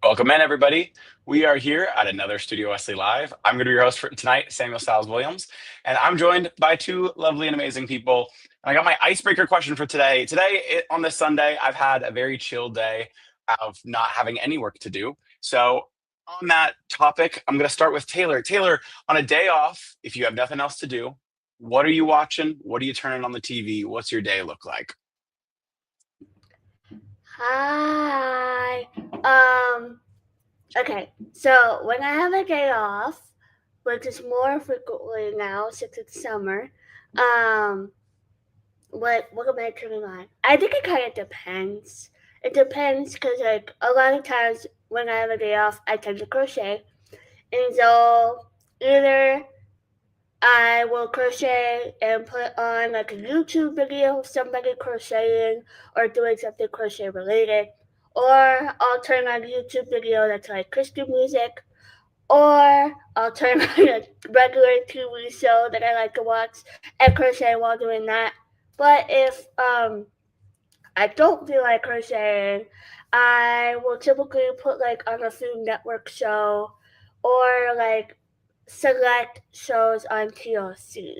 Welcome in, everybody. We are here at another Studio Wesley Live. I'm going to be your host for tonight, Samuel Styles Williams, and I'm joined by two lovely and amazing people. And I got my icebreaker question for today. On this Sunday, I've had a very chill day of not having any work to do. So, on that topic, I'm going to start with Taylor. Taylor, on a day off, if you have nothing else to do, what are you watching? What are you turning on the TV? What's your day look like? Hi. Okay. So when I have a day off, which is more frequently now since it's summer, um, what am I turning on? I think it kind of depends. It depends because like a lot of times when I have a day off, I tend to crochet, and so either I will crochet and put on like a YouTube video of somebody crocheting or doing something crochet related. Or I'll turn on a YouTube video that's like Christian music. Or I'll turn on a regular TV show that I like to watch and crochet while doing that. But if I don't feel like crocheting, I will typically put like on a Food Network show or like select shows on TLC.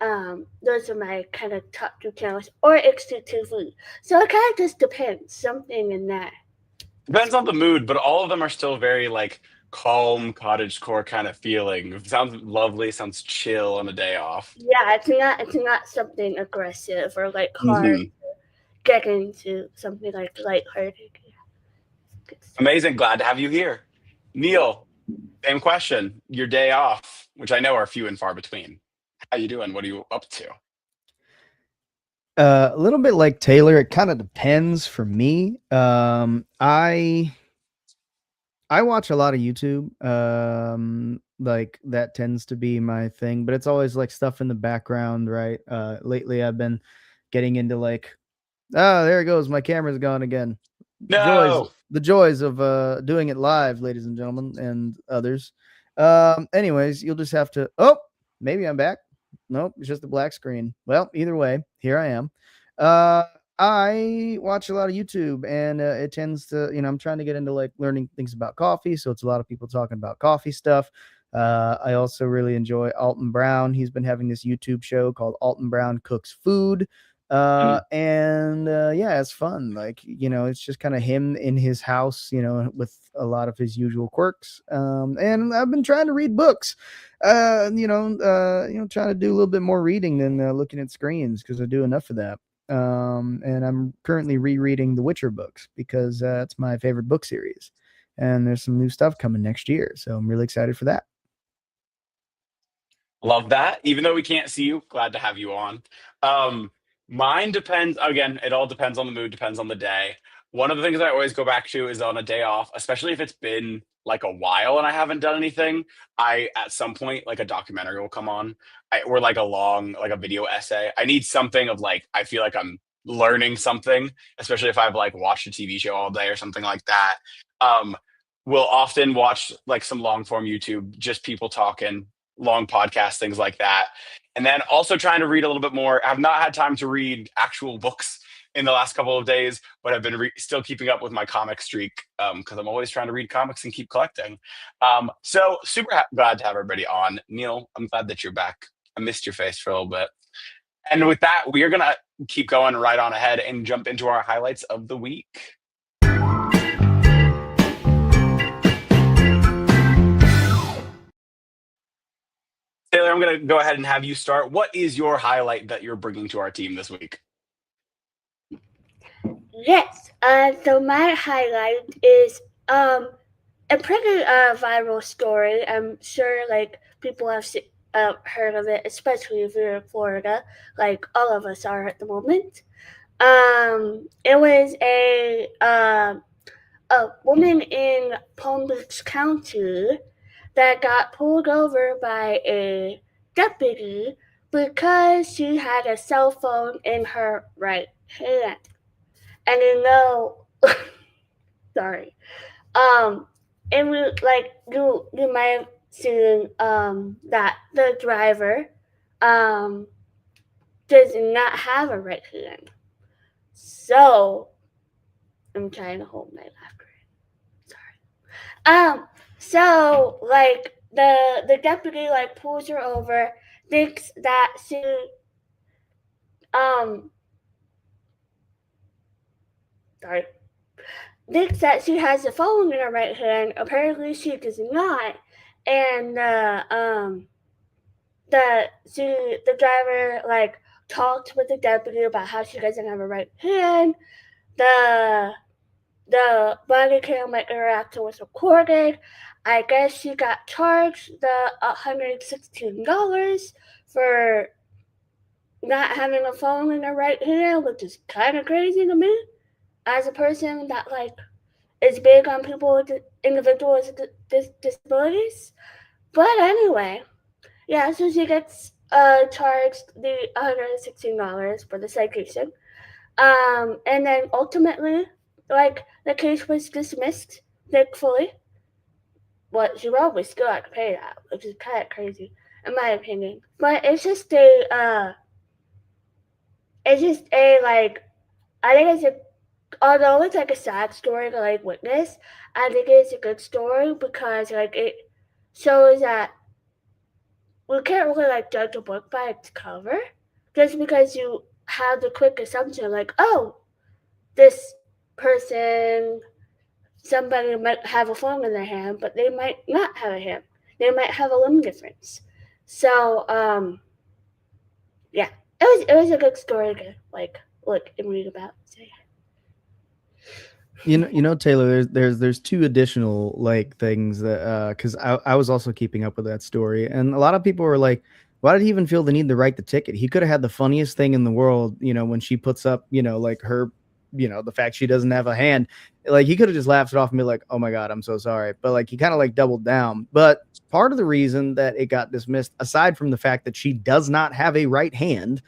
Those are my kind of top two channels, or XTTV. So it kind of just depends, something in that. Depends on the mood, but all of them are still very like calm cottagecore kind of feeling. It sounds lovely, sounds chill on a day off. Yeah, it's not something aggressive or like hard Hmm. to get into. Something like lighthearted. Yeah. Amazing. Glad to have you here. Neil, same question. Your day off, which I know are few and far between. How you doing? What are you up to? A little bit like Taylor, it kind of depends for me. I watch a lot of YouTube. Like that tends to be my thing, but it's always like stuff in the background, right? Lately I've been getting into like, oh, there it goes, my camera's gone again. Joys, No. the joys of doing it live, ladies and gentlemen, and others. Anyways, you'll just have to. Oh, maybe I'm back. Nope, it's just a black screen. Well, either way, here I am. Uh, I watch a lot of YouTube, and it tends to, I'm trying to get into like learning things about coffee, so it's a lot of people talking about coffee stuff. I also really enjoy Alton Brown. He's been having this YouTube show called Alton Brown Cooks Food. And yeah, it's fun. Like, it's just kind of him in his house, with a lot of his usual quirks. And I've been trying to read books, trying to do a little bit more reading than looking at screens because I do enough of that. And I'm currently rereading the Witcher books because it's my favorite book series. And there's some new stuff coming next year. So I'm really excited for that. Love that. Even though we can't see you, glad to have you on. Um, Mine depends, again, it all depends on the mood, depends on the day. One of the things I always go back to is on a day off, especially if it's been like a while and I haven't done anything. At some point, like a documentary will come on, or like a long, like a video essay. I need something of like, I feel like I'm learning something, especially if I've like watched a TV show all day or something like that. Um, we'll often watch like some long form YouTube, just people talking, long podcasts, things like that. And then also trying to read a little bit more. I've not had time to read actual books in the last couple of days, but I've been still keeping up with my comic streak because I'm always trying to read comics and keep collecting. So super glad to have everybody on. Neil, I'm glad that you're back. I missed your face for a little bit. And with that, we are going to keep going right on ahead and jump into our highlights of the week. Taylor, I'm going to go ahead and have you start. What is your highlight that you're bringing to our team this week? Yes. So my highlight is a pretty viral story. I'm sure like people have heard of it, especially if you're in Florida, like all of us are at the moment. It was a woman in Palm Beach County that got pulled over by a deputy because she had a cell phone in her right hand. And sorry. Um, and we like you might have seen that the driver um does not have a right hand. So I'm trying to hold my laughter in. Sorry. So like the deputy like pulls her over, thinks that she um sorry thinks that she has a phone in her right hand. Apparently she does not, and the driver like talked with the deputy about how she doesn't have a right hand. The the body camera interaction was recorded. I guess she got charged the $116 for not having a phone in her right hand, which is kind of crazy to me as a person that like is big on people with individuals with disabilities. But anyway, yeah, so she gets charged the $116 for the citation. And then ultimately, like the case was dismissed, thankfully. But she probably still had to pay that, which is kind of crazy, in my opinion. But it's just a like, I think it's a, although it's like a sad story to like witness, I think it's a good story because like it shows that we can't really like judge a book by its cover, just because you have the quick assumption like, oh, this person, somebody might have a phone in their hand, but they might not have a hand. They might have a limb difference. So, yeah, it was a good story to like look and read about. So yeah. Taylor, there's two additional like things that because I was also keeping up with that story, and a lot of people were like, why did he even feel the need to write the ticket? He could have had the funniest thing in the world, when she puts up, like her, the fact she doesn't have a hand, like he could have just laughed it off and be like, oh my god, I'm so sorry, but like he kind of like doubled down. But part of the reason that it got dismissed, aside from the fact that she does not have a right hand,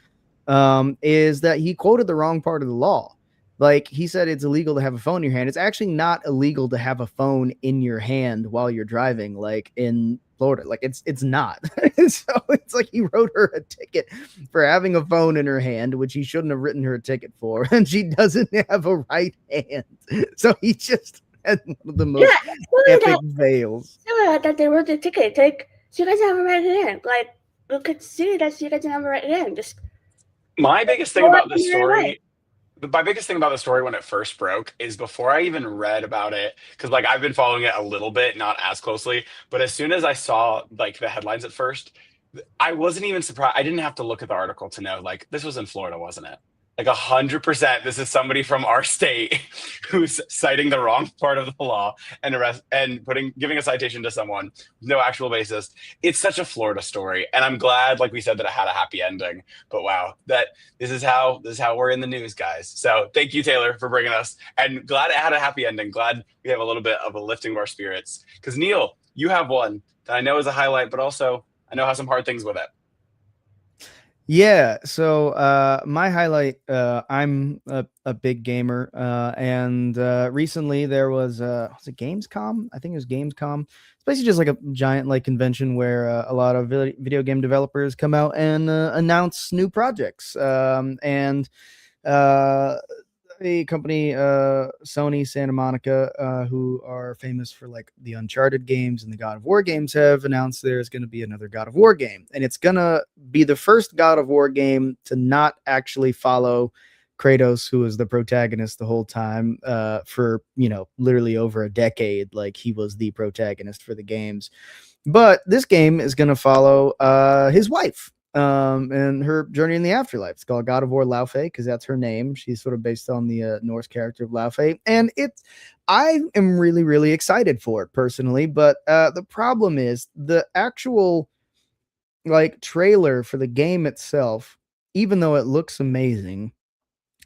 is that he quoted the wrong part of the law. Like he said, it's illegal to have a phone in your hand. It's actually not illegal to have a phone in your hand while you're driving, like in Florida. Like it's not. So it's like he wrote her a ticket for having a phone in her hand, which he shouldn't have written her a ticket for, and she doesn't have a right hand. So he just had one of the most epic fails. That they wrote the ticket. Like she doesn't have a right hand. Like you could see that she doesn't have a right hand. Just My biggest thing about this story my biggest thing about the story when it first broke is before I even read about it, because like I've been following it a little bit, not as closely, but as soon as I saw like the headlines at first, I wasn't even surprised. I didn't have to look at the article to know like this was in Florida, wasn't it? Like 100%, this is somebody from our state who's citing the wrong part of the law and giving a citation to someone with no actual basis. It's such a Florida story, and I'm glad, like we said, that it had a happy ending. But wow, that this is how we're in the news, guys. So thank you, Taylor, for bringing us, and glad it had a happy ending. Glad we have a little bit of a lifting of our spirits. Because Neil, you have one that I know is a highlight, but also I know has some hard things with it. Yeah, so my highlight, I'm a big gamer, and recently there was it Gamescom? I think it was Gamescom. It's basically just like a giant like convention where a lot of video game developers come out and announce new projects. And a company, Sony Santa Monica, who are famous for like the Uncharted games and the God of War games, have announced there's going to be another God of War game, and it's going to be the first God of War game to not actually follow Kratos, who was the protagonist the whole time, for literally over a decade. Like he was the protagonist for the games, but this game is going to follow his wife, and her journey in the afterlife. It's called God of War Laufey because that's her name. She's sort of based on the Norse character of Laufey, and I am really, really excited for it personally. But the problem is the actual like trailer for the game itself, even though it looks amazing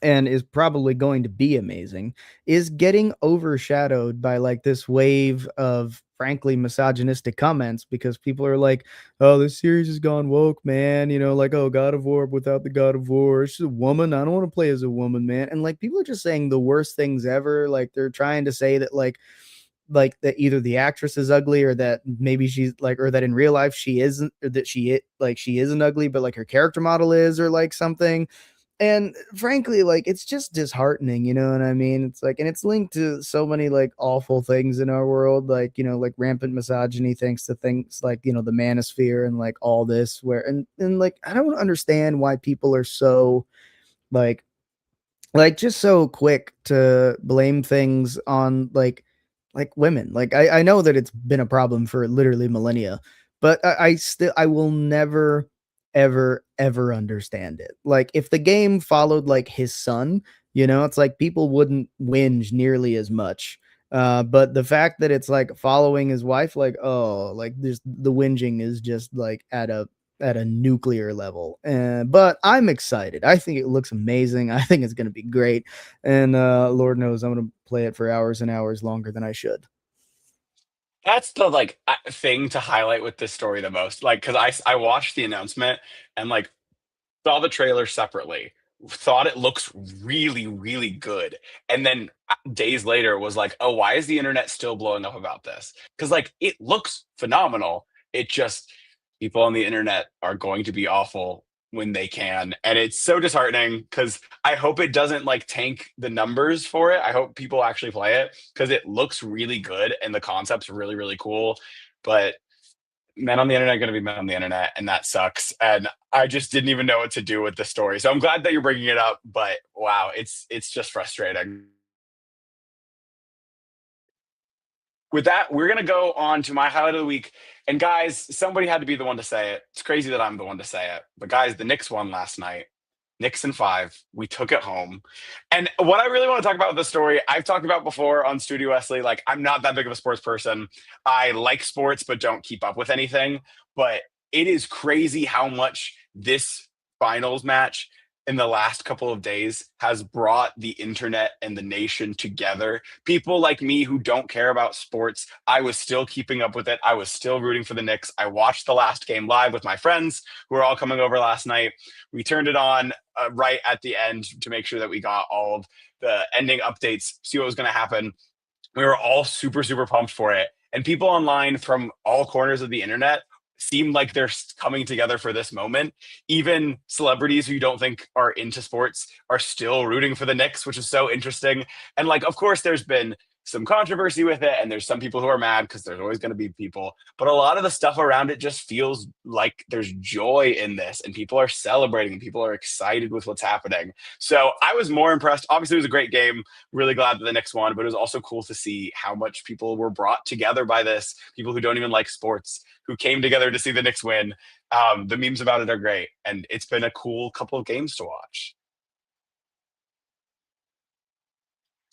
and is probably going to be amazing, is getting overshadowed by like this wave of frankly misogynistic comments, because people are like, oh, this series has gone woke, man, like, oh, God of War without the God of War, she's a woman, I don't want to play as a woman, man. And like people are just saying the worst things ever. Like they're trying to say that like that either the actress is ugly, or that maybe she's like, or that in real life she isn't, or that she isn't ugly, but like her character model is, or like something. And frankly, like, it's just disheartening, you know what I mean? It's like, and it's linked to so many like awful things in our world, like, like rampant misogyny, thanks to things like, the manosphere and like all this, where, and like, I don't understand why people are so like, just so quick to blame things on like women. Like, I know that it's been a problem for literally millennia, but I will never ever understand it. Like, if the game followed like his son, it's like people wouldn't whinge nearly as much. But the fact that it's like following his wife, like, oh, like this, the whinging is just like at a nuclear level. But I'm excited. I think it looks amazing. I think it's going to be great. And Lord knows I'm going to play it for hours and hours longer than I should. That's the like thing to highlight with this story the most. Like, because I watched the announcement and like saw the trailer separately, thought it looks really, really good. And then days later was like, oh, why is the internet still blowing up about this? Because like it looks phenomenal. It just, people on the internet are going to be awful when they can. And it's so disheartening because I hope it doesn't like tank the numbers for it. I hope people actually play it because it looks really good and the concept's really, really cool. But men on the internet are going to be men on the internet, and that sucks. And I just didn't even know what to do with the story. So I'm glad that you're bringing it up. But wow, it's just frustrating. With that, we're going to go on to my highlight of the week. And guys, somebody had to be the one to say it. It's crazy that I'm the one to say it. But guys, the Knicks won last night. Knicks in 5. We took it home. And what I really want to talk about with this story, I've talked about before on Studio Wesley. Like, I'm not that big of a sports person. I like sports, but don't keep up with anything. But it is crazy how much this finals match in the last couple of days has brought the internet and the nation together. People like me who don't care about sports, I was still keeping up with it. I was still rooting for the Knicks. I watched the last game live with my friends who were all coming over last night. We turned it on right at the end to make sure that we got all of the ending updates, see what was going to happen. We were all super, super pumped for it. And people online from all corners of the internet seem like they're coming together for this moment. Even celebrities who you don't think are into sports are still rooting for the Knicks, which is so interesting. And like, of course, there's been some controversy with it, and there's some people who are mad because there's always going to be people. But a lot of the stuff around it just feels like there's joy in this, and people are celebrating, and people are excited with what's happening. So I was more impressed. Obviously, it was a great game. Really glad that the Knicks won, but it was also cool to see how much people were brought together by this. People who don't even like sports, who came together to see the Knicks win. The memes about it are great, and it's been a cool couple of games to watch.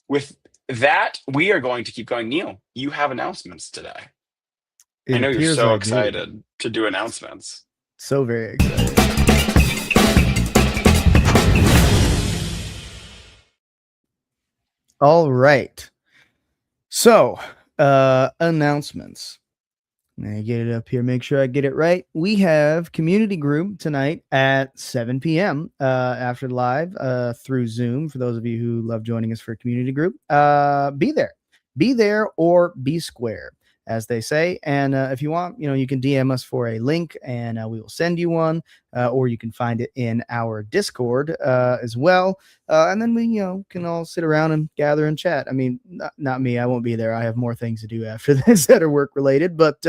With that, we are going to keep going. Neil, you have announcements today. I It know you're appears so I do. excited to do announcements. So very excited. All right. So, announcements. I get it up here, make sure I get it right. We have community group tonight at 7 p.m. After live through Zoom. For those of you who love joining us for a community group, be there or be square, as they say. And if you want, you can DM us for a link, and we will send you one, or you can find it in our Discord as well. And then we, can all sit around and gather and chat. I mean, not me. I won't be there. I have more things to do after this that are work related. But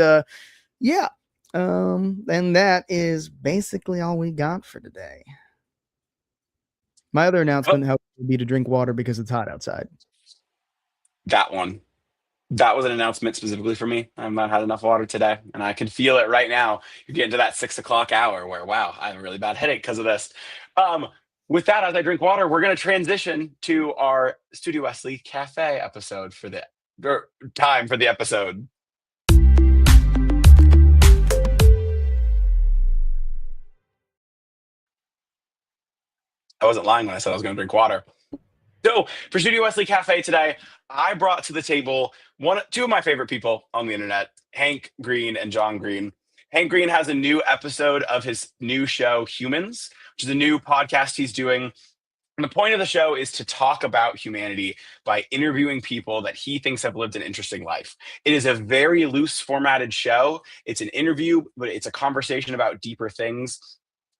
yeah, and that is basically all we got for today. My other announcement would be to drink water because it's hot outside. That one. That was an announcement specifically for me. I've not had enough water today, and I can feel it right now. You're getting to that 6 o'clock hour where, wow, I have a really bad headache because of this. With that, as I drink water, we're going to transition to our Studio Wesley Cafe episode for the time for the episode. I wasn't lying when I said I was going to drink water. So for Studio Wesley Cafe today, I brought to the table two of my favorite people on the internet, Hank Green and John Green. Hank Green has a new episode of his new show, Humans, which is a new podcast he's doing. And the point of the show is to talk about humanity by interviewing people that he thinks have lived an interesting life. It is a very loose formatted show. It's an interview, but it's a conversation about deeper things.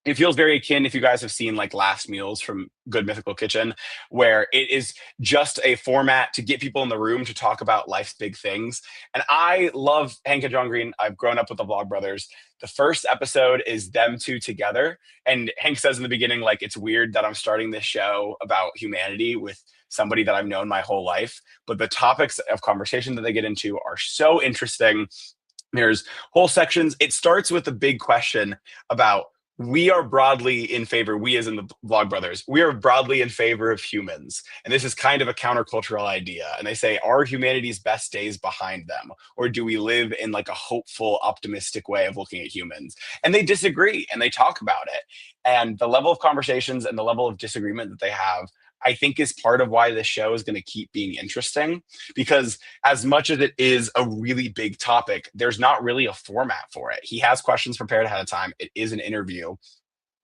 it feels very akin, if you guys have seen like Last Meals from Good Mythical Kitchen, where it is just a format to get people in the room to talk about life's big things. And I love Hank and John Green. I've grown up with the Vlogbrothers. The first episode is them two together. And Hank says in the beginning, like, it's weird that I'm starting this show about humanity with somebody that I've known my whole life. But the topics of conversation that they get into are so interesting. There's whole sections. It starts with a big question about, we are broadly in favor, we as in the Vlogbrothers, we are broadly in favor of humans. And this is kind of a countercultural idea. And they say, are humanity's best days behind them? Or do we live in like a hopeful, optimistic way of looking at humans? And they disagree and they talk about it. And the level of conversations and the level of disagreement that they have, I think, is part of why this show is going to keep being interesting, because as much as it is a really big topic, there's not really a format for it. He has questions prepared ahead of time. It is an interview,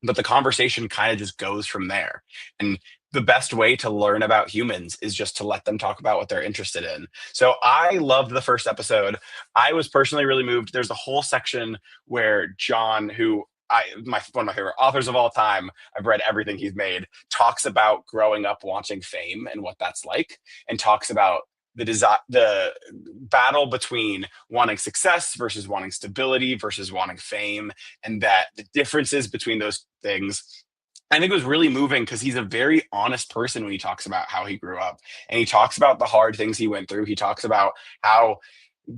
but the conversation kind of just goes from there. And the best way to learn about humans is just to let them talk about what they're interested in. So I loved the first episode. I was personally really moved. There's a whole section where John, who one of my favorite authors of all time, I've read everything he's made, talks about growing up watching Fame and what that's like, and talks about the battle between wanting success versus wanting stability versus wanting fame, and that the differences between those things. I think it was really moving because he's a very honest person when he talks about how he grew up, and he talks about the hard things he went through. He talks about how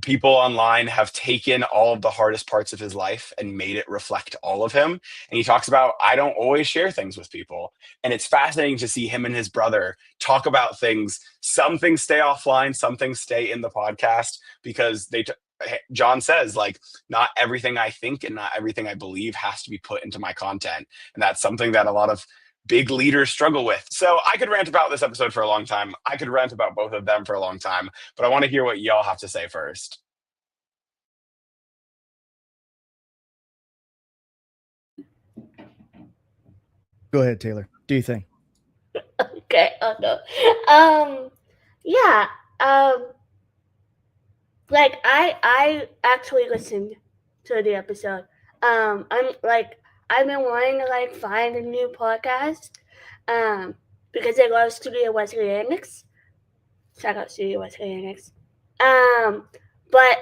people online have taken all of the hardest parts of his life and made it reflect all of him. And he talks about, I don't always share things with people. And it's fascinating to see him and his brother talk about things. Some things stay offline, some things stay in the podcast, because John says, like, not everything I think and not everything I believe has to be put into my content. And that's something that a lot of big leaders struggle with. So I could rant about this episode for a long time. I could rant about both of them for a long time, but I want to hear what y'all have to say first. Go ahead, Taylor. Do you think? Okay. Oh no. Yeah. Like I actually listened to the episode. I've been wanting to like find a new podcast. Because I love Studio Wesley. Shout out Studio Wesley. But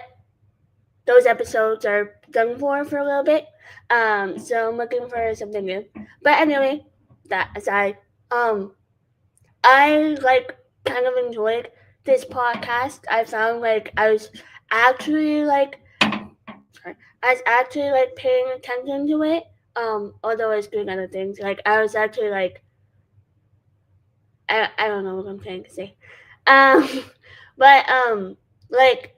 those episodes are done for a little bit. So I'm looking for something new. But anyway, that aside, I like kind of enjoyed this podcast. I found like I was actually like paying attention to it. Although I was doing other things. Like I was actually like I don't know what I'm trying to say. But like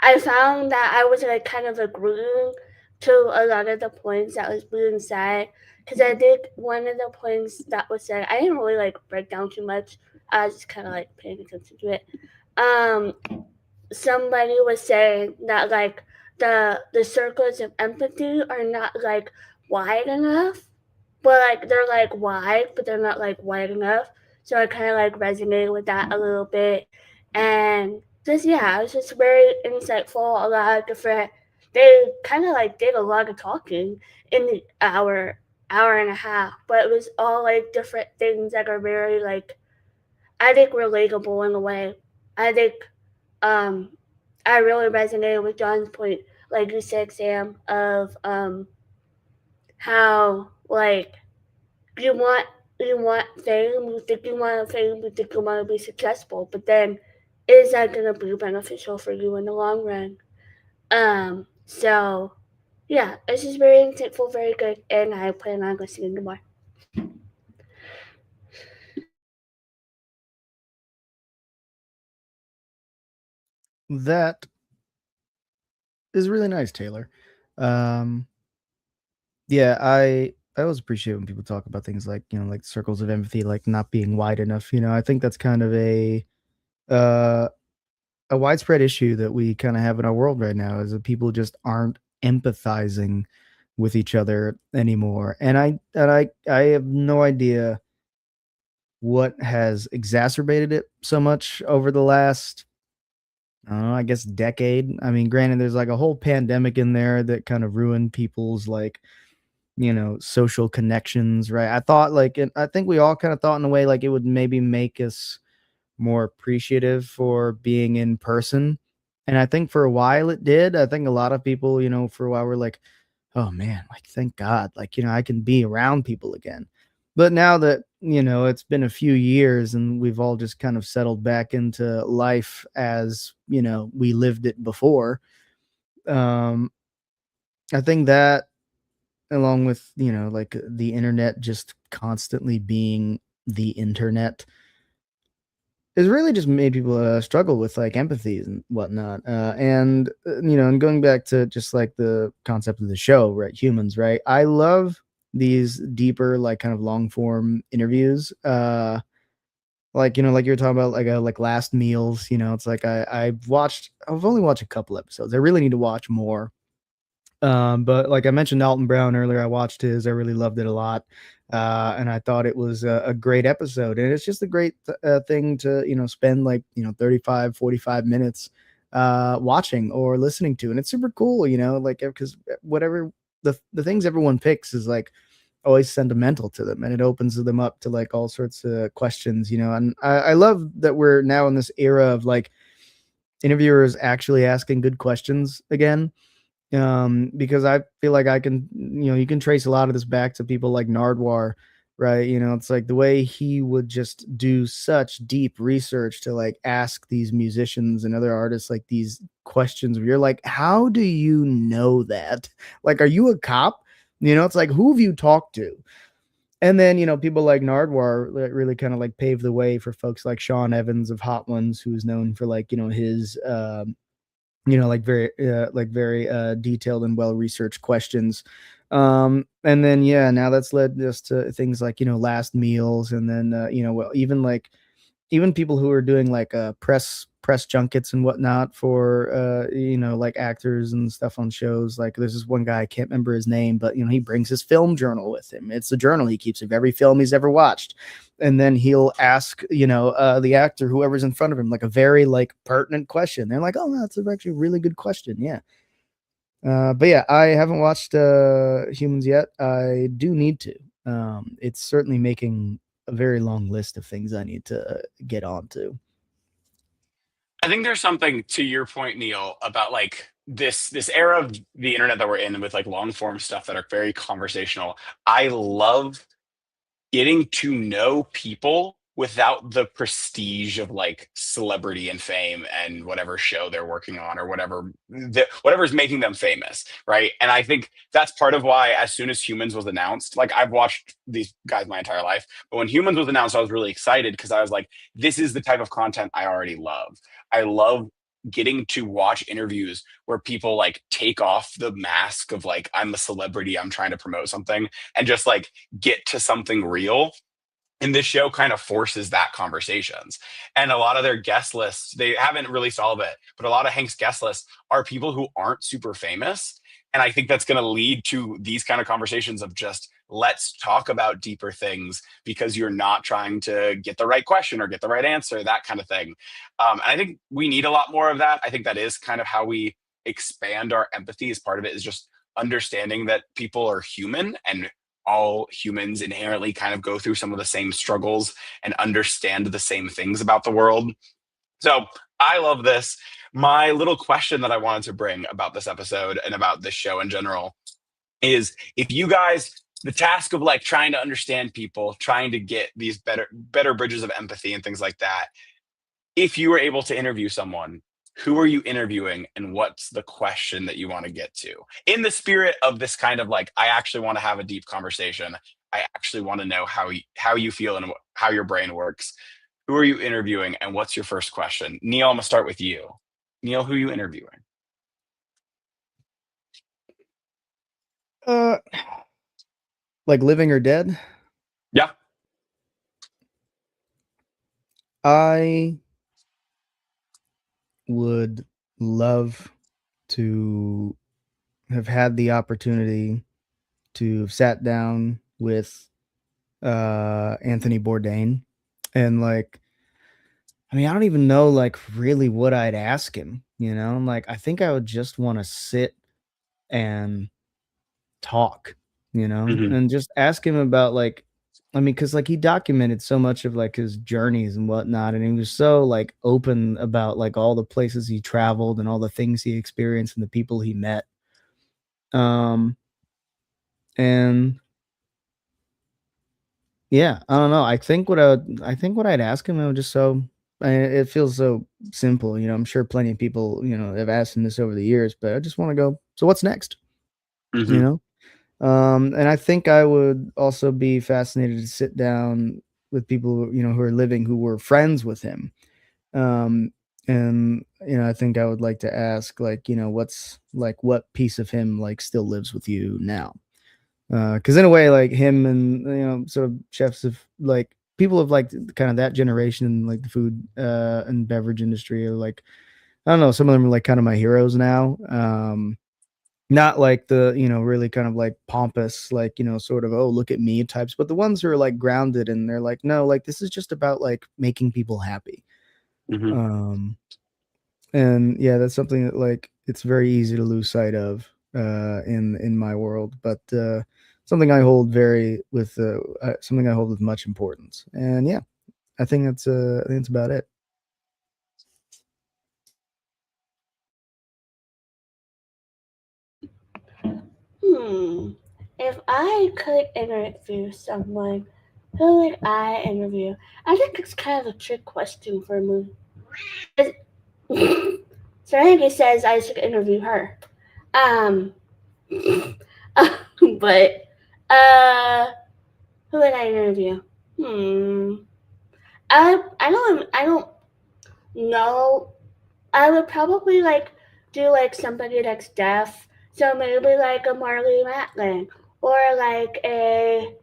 I found that I was like kind of agreeing to a lot of the points that was being said, because I think one of the points that was said, I didn't really like break down too much. I was just kind of like paying attention to it. Somebody was saying that like the circles of empathy are not like wide enough, but like they're like wide, but they're not like wide enough. So I kind of like resonated with that a little bit, and just yeah, it was just very insightful. A lot of different. They kind of like did a lot of talking in the hour and a half, but it was all like different things that are very like I think relatable in a way. I think I really resonated with John's point, like you said, Sam, of how like you want fame, you think you want fame, you think you want to be successful, but then is that gonna be beneficial for you in the long run? So yeah, this is very insightful, very good, and I plan on listening to more. That is really nice, Taylor. Yeah, I always appreciate when people talk about things like, like circles of empathy, like not being wide enough. I think that's kind of uh, a widespread issue that we kind of have in our world right now, is that people just aren't empathizing with each other anymore. And I have no idea what has exacerbated it so much over the last, I don't know, I guess decade. I mean, granted, there's like a whole pandemic in there that kind of ruined people's like social connections, right? I thought like, I think we all kind of thought in a way like it would maybe make us more appreciative for being in person. And I think for a while it did. I think a lot of people, for a while were like, oh man, like thank God, like, I can be around people again. But now that, it's been a few years and we've all just kind of settled back into life as, we lived it before. Um, I think that along with, like the internet just constantly being the internet has really just made people struggle with like empathy and whatnot. And going back to just like the concept of the show, right? Humans, right? I love these deeper, like kind of long form interviews. Like, like you were talking about, like last meals, it's like I've only watched a couple episodes. I really need to watch more. But like I mentioned Alton Brown earlier, I watched his. I really loved it a lot. And I thought it was a great episode. And it's just a great thing to, spend like, 35, 45 minutes watching or listening to. And it's super cool, like because whatever the things everyone picks is like always sentimental to them, and it opens them up to like all sorts of questions, and I love that we're now in this era of like interviewers actually asking good questions again, because I feel like I can, you can trace a lot of this back to people like Nardwar, right? It's like the way he would just do such deep research to like ask these musicians and other artists like these questions where you're like, how do you know that? Like, are you a cop? It's like, who have you talked to? And then, people like Nardwar really kind of like paved the way for folks like Sean Evans of Hot Ones, who's known for like, his like very detailed and well researched questions. And then yeah, now that's led us to things like last meals, and then well, even people who are doing like press junkets and whatnot for like actors and stuff on shows. Like there's this one guy, I can't remember his name, but he brings his film journal with him. It's the journal he keeps of every film he's ever watched, and then he'll ask the actor, whoever's in front of him, like a very like pertinent question. They're like, oh, that's actually a really good question. Yeah. But yeah, I haven't watched Humans yet. I do need to. It's certainly making a very long list of things I need to get onto. I think there's something to your point, Neil, about like this era of the internet that we're in with like long form stuff that are very conversational. I love getting to know people without the prestige of like celebrity and fame and whatever show they're working on or whatever's making them famous, right? And I think that's part of why as soon as Humans was announced, like I've watched these guys my entire life, but when Humans was announced, I was really excited because I was like, this is the type of content I already love. I love getting to watch interviews where people like take off the mask of like I'm a celebrity, I'm trying to promote something, and just like get to something real. And this show kind of forces that conversations. And a lot of their guest lists, they haven't released all of it, but a lot of Hank's guest lists are people who aren't super famous. And I think that's going to lead to these kind of conversations of just let's talk about deeper things because you're not trying to get the right question or get the right answer, that kind of thing. And I think we need a lot more of that. I think that is kind of how we expand our empathy. As part of it is just understanding that people are human, and all humans inherently kind of go through some of the same struggles and understand the same things about the world. So I love this. My little question that I wanted to bring about this episode and about this show in general is if you guys, the task of like trying to understand people, trying to get these better bridges of empathy and things like that, if you were able to interview someone, who are you interviewing and what's the question that you want to get to? In the spirit of this kind of like, I actually want to have a deep conversation. I actually want to know how you feel and how your brain works. Who are you interviewing and what's your first question? Neil, I'm going to start with you. Neil, who are you interviewing? Uh, like living or dead? Yeah. I would love to have had the opportunity to have sat down with Anthony Bourdain, and like, I mean, I don't even know like really what I'd ask him, like I think I would just want to sit and talk, Mhm. and just ask him about like, I mean, because like he documented so much of like his journeys and whatnot, and he was so like open about like all the places he traveled and all the things he experienced and the people he met. Um, and yeah, I don't know. I think what I'd ask him, I would just it feels so simple. I'm sure plenty of people, have asked him this over the years, but I just want to go, so what's next? You Mhm. know? And I think I would also be fascinated to sit down with people, who are living who were friends with him. Um, and I think I would like to ask, like, what's like what piece of him like still lives with you now? Because in a way, like him and sort of chefs of like people of like kind of that generation, like the food and beverage industry, are like I don't know, some of them are like kind of my heroes now. Not like the really kind of like pompous, like sort of, oh, look at me types, but the ones who are like grounded and they're like, no, like this is just about like making people happy. Mhm. Um, and yeah, that's something that like it's very easy to lose sight of in my world, but something I hold something I hold with much importance. And yeah, I think that's about it. Hmm. If I could interview someone, who would I interview? I think it's kind of a trick question for me. So I think it says I should interview her. Um, but uh, who would I interview? Hmm. I don't know. I would probably like do like somebody that's deaf. So maybe like a Marley Matlin or like a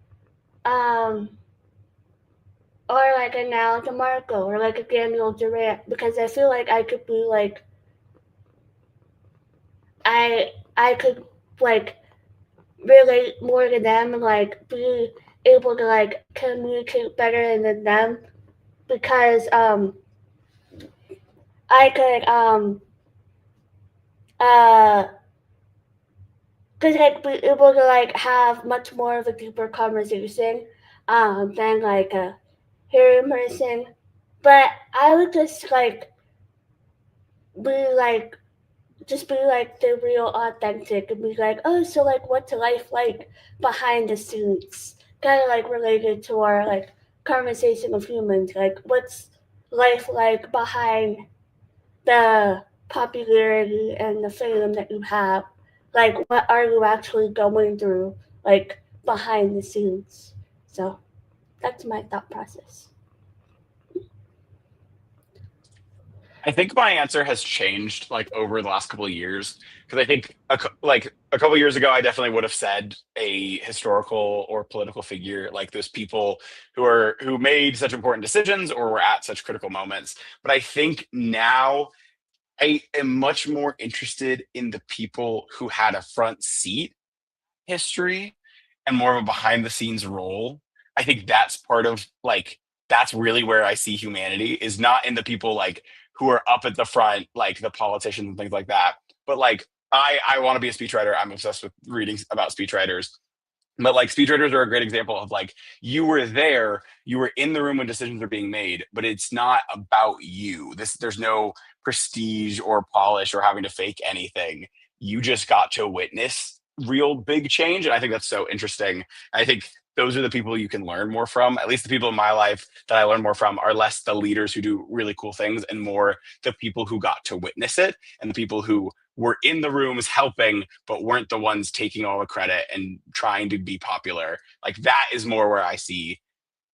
um or like a Now DeMarco or like a Daniel Durant because I feel like I could be like I could like relate more to them and like be able to like communicate better than them because I could uh because like be able to like have much more of a deeper conversation than like a hearing person. But I would just like be like just be like the real authentic and be like, oh, so like what's life like behind the scenes? Kind of like related to our like conversation of humans. Like what's life like behind the popularity and the fame that you have? Like what are you actually going through like behind the scenes? So that's my thought process. I think my answer has changed like over the last couple of years because I think like a couple of years ago I definitely would have said a historical or political figure like those people who made such important decisions or were at such critical moments. But I think now I am much more interested in the people who had a front seat history and more of a behind the scenes role. I think that's part of like that's really where I see humanity is not in the people like who are up at the front, like the politicians and things like that. But like I want to be a speechwriter. I'm obsessed with reading about speechwriters. But like speechwriters are a great example of like you were there, you were in the room when decisions are being made, but it's not about you. There's no prestige or polish or having to fake anything. You just got to witness real big change. And I think that's so interesting. I think those are the people you can learn more from. At least the people in my life that I learn more from are less the leaders who do really cool things and more the people who got to witness it and the people who were in the rooms helping, but weren't the ones taking all the credit and trying to be popular. Like that is more where I see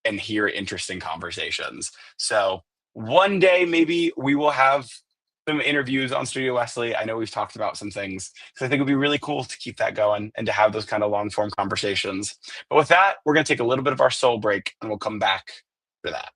and hear interesting conversations. So one day maybe we will have some interviews on Studio Wesley. I know we've talked about some things because I think it would be really cool to keep that going and to have those kind of long form conversations. But with that, we're going to take a little bit of our soul break and we'll come back for that.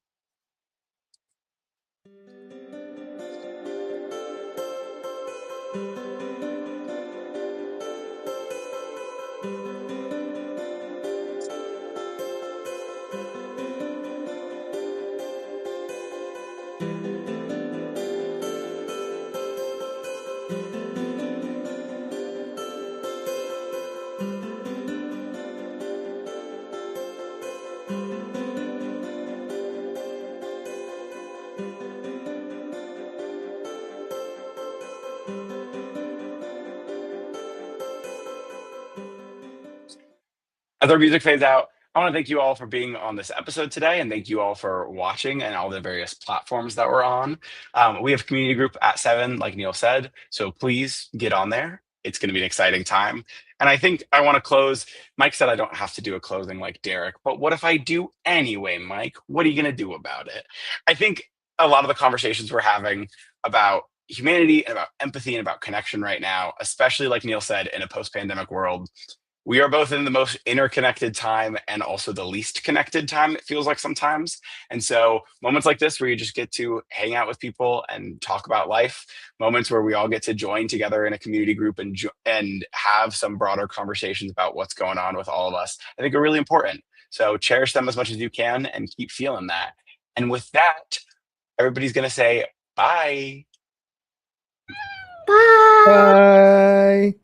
As our music fades out, I want to thank you all for being on this episode today, and thank you all for watching and all the various platforms that we're on. We have a community group at 7, like Neil said, so please get on there. It's going to be an exciting time. And I think I want to close. Mike said I don't have to do a closing like Derek, but what if I do anyway, Mike? What are you going to do about it? I think a lot of the conversations we're having about humanity and about empathy and about connection right now, especially like Neil said, in a post-pandemic world, we are both in the most interconnected time and also the least connected time, it feels like sometimes. And so moments like this where you just get to hang out with people and talk about life, moments where we all get to join together in a community group and have some broader conversations about what's going on with all of us, I think are really important. So cherish them as much as you can and keep feeling that. And with that, everybody's going to say bye. Bye. Bye.